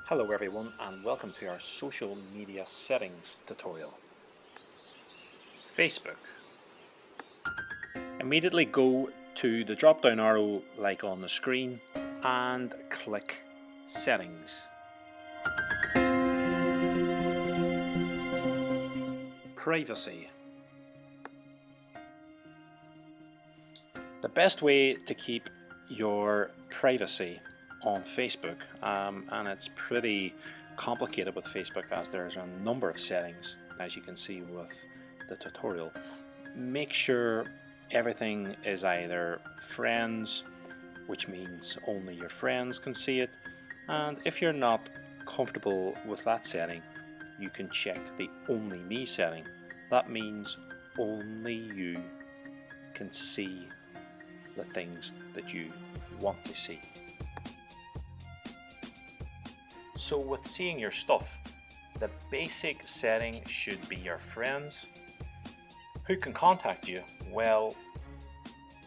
Hello everyone and welcome to our social media settings tutorial. Facebook. Immediately go to the drop down arrow like on the screen and click Settings. Privacy. The best way to keep your privacy on Facebook, and it's pretty complicated with Facebook as there's a number of settings, as you can see with the tutorial. Make sure everything is either friends, which means only your friends can see it, and if you're not comfortable with that setting, you can check the only me setting. That means only you can see the things that you want to see. So with seeing your stuff, the basic setting should be your friends. Who can contact you? Well,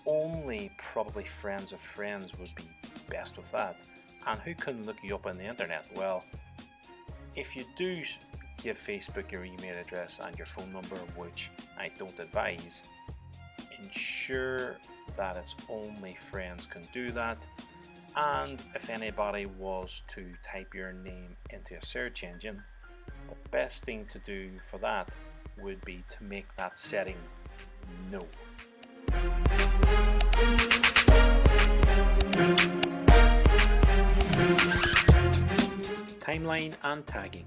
only probably friends of friends would be best with that. And who can look you up on the internet? Well, if you do give Facebook your email address and your phone number, which I don't advise, ensure that it's only friends can do that. And if anybody was to type your name into a search engine, the best thing to do for that would be to make that setting no. Timeline and tagging.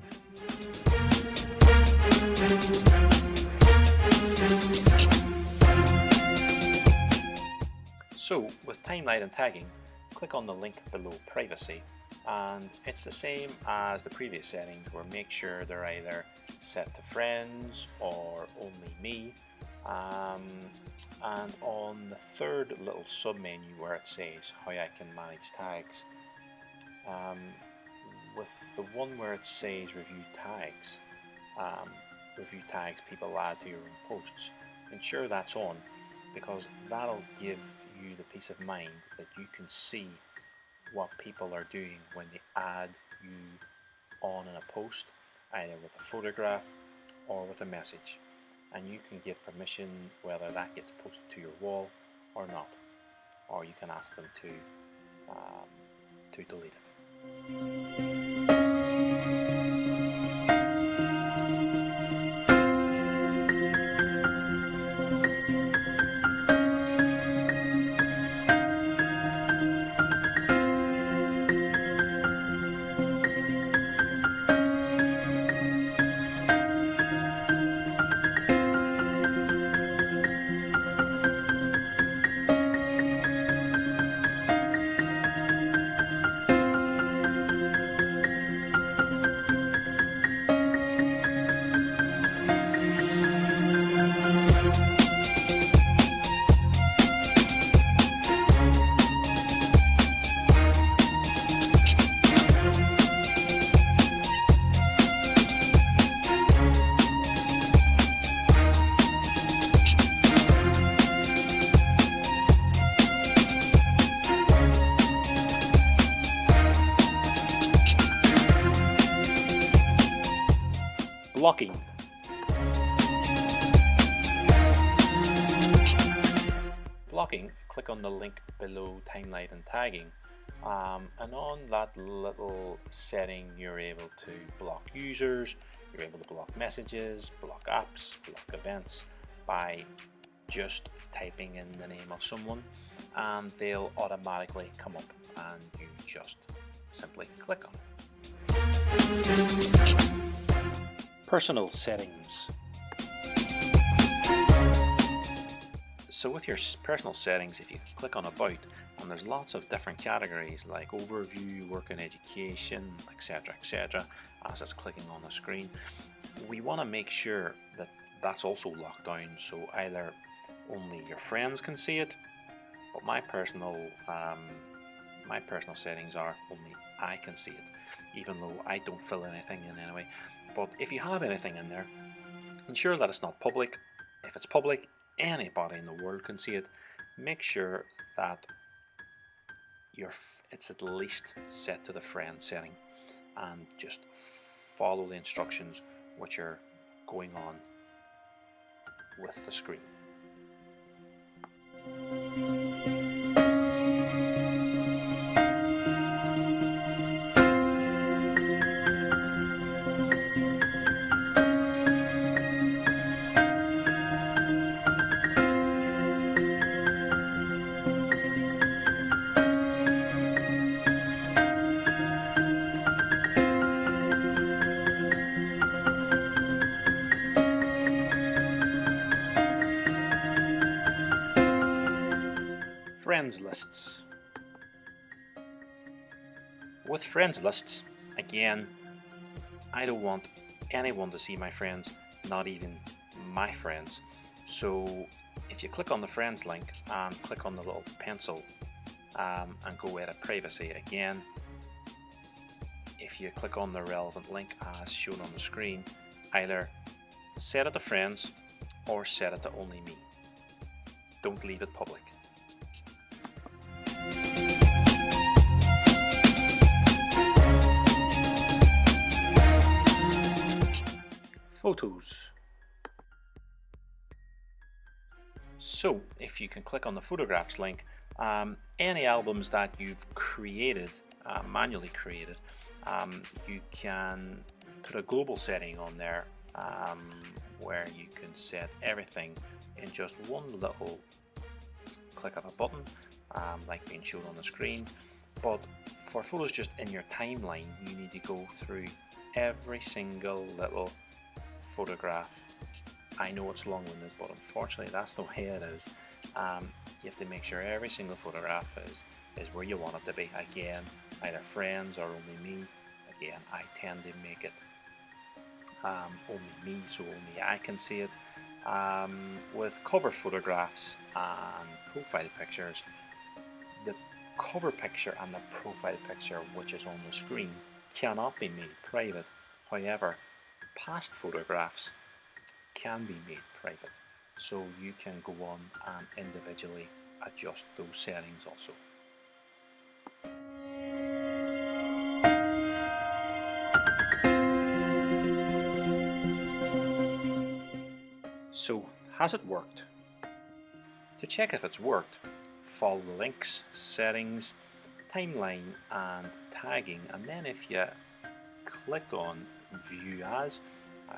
So with timeline and tagging, click on the link below privacy, and it's the same as the previous settings where make sure they're either set to friends or only me, and on the third little sub menu where it says how I can manage tags, with the one where it says review tags people add to your own posts, ensure that's on, because that'll give you the peace of mind that you can see what people are doing when they add you on in a post, either with a photograph or with a message, and you can give permission whether that gets posted to your wall or not, or you can ask them to delete it. Blocking. Blocking, click on the link below timeline and tagging, and on that little setting you're able to block users, you're able to block messages, block apps, block events by just typing in the name of someone, and they'll automatically come up and you just simply click on it. Personal settings. So with your personal settings, if you click on About, and there's lots of different categories like Overview, Work and Education, etc., as it's clicking on the screen, we want to make sure that that's also locked down, so either only your friends can see it, but my personal settings are only I can see it, even though I don't fill anything in anyway. But if you have anything in there, ensure that it's not public. If it's public, anybody in the world can see it. Make sure that it's at least set to the friend setting. and just follow the instructions which are going on with the screen. Friends lists. With friends lists, again, I don't want anyone to see my friends, not even my friends. So if you click on the friends link and click on the little pencil and go edit privacy again, if you click on the relevant link as shown on the screen, either set it to friends or set it to only me. Don't leave it public. Photos. So if you can click on the photographs link, any albums that you've created, manually created, you can put a global setting on there where you can set everything in just one little click of a button, like being shown on the screen. But for photos just in your timeline, you need to go through every single little photograph. I know it's long-winded, but unfortunately that's the way it is. You have to make sure every single photograph is where you want it to be. Again, either friends or only me. Again, I tend to make it only me, so only I can see it. With cover photographs and profile pictures, the cover picture and the profile picture which is on the screen cannot be made private. However, past photographs can be made private, so you can go on and individually adjust those settings also. So, has it worked? To check if it's worked, follow the links, settings, timeline and tagging, and then if you click on View as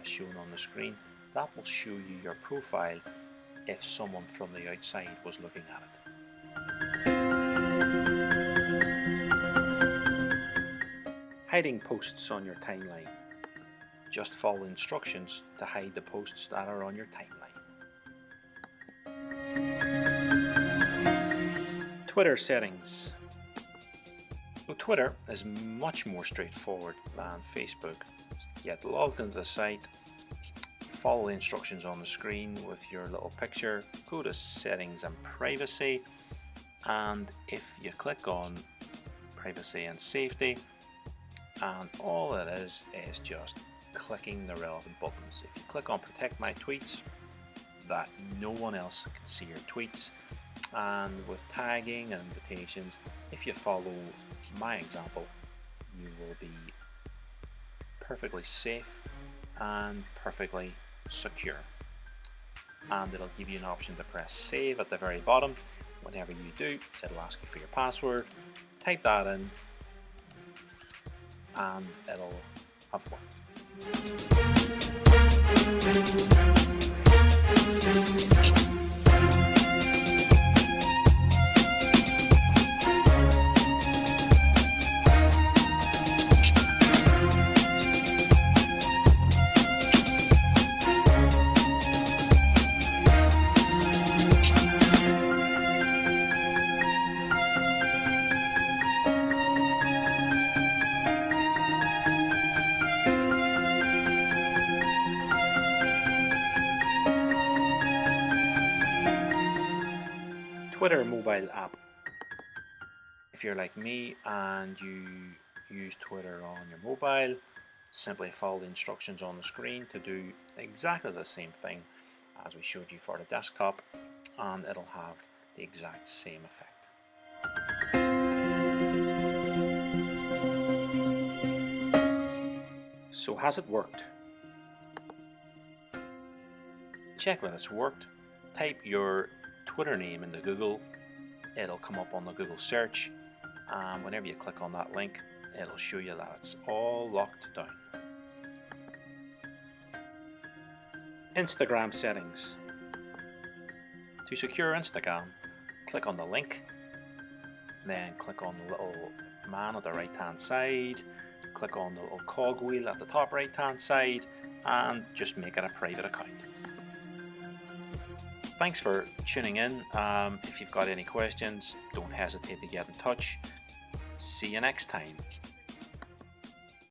shown on the screen, that will show you your profile if someone from the outside was looking at it. Hiding posts on your timeline. Just follow instructions to hide the posts that are on your timeline. Twitter settings. So Twitter is much more straightforward than Facebook. Get logged into the site, follow the instructions on the screen with your little picture, go to settings and privacy, and if you click on privacy and safety, and all it is just clicking the relevant buttons. If you click on protect my tweets, that no one else can see your tweets. And with tagging and invitations, if you follow my example, you will be perfectly safe and perfectly secure. And it'll give you an option to press save at the very bottom. Whenever you do, it'll ask you for your password, type that in, and it'll have worked. Twitter mobile app. If you're like me and you use Twitter on your mobile, simply follow the instructions on the screen to do exactly the same thing as we showed you for the desktop, and it'll have the exact same effect. So has it worked? Check that it's worked. Type your Twitter name into Google. It'll come up on the Google search, and whenever you click on that link, it'll show you that it's all locked down. Instagram settings. To secure Instagram, click on the link, then click on the little man at the right hand side, click on the little cogwheel at the top right hand side, and just make it a private account. Thanks for tuning in. If you've got any questions, don't hesitate to get in touch. See you next time.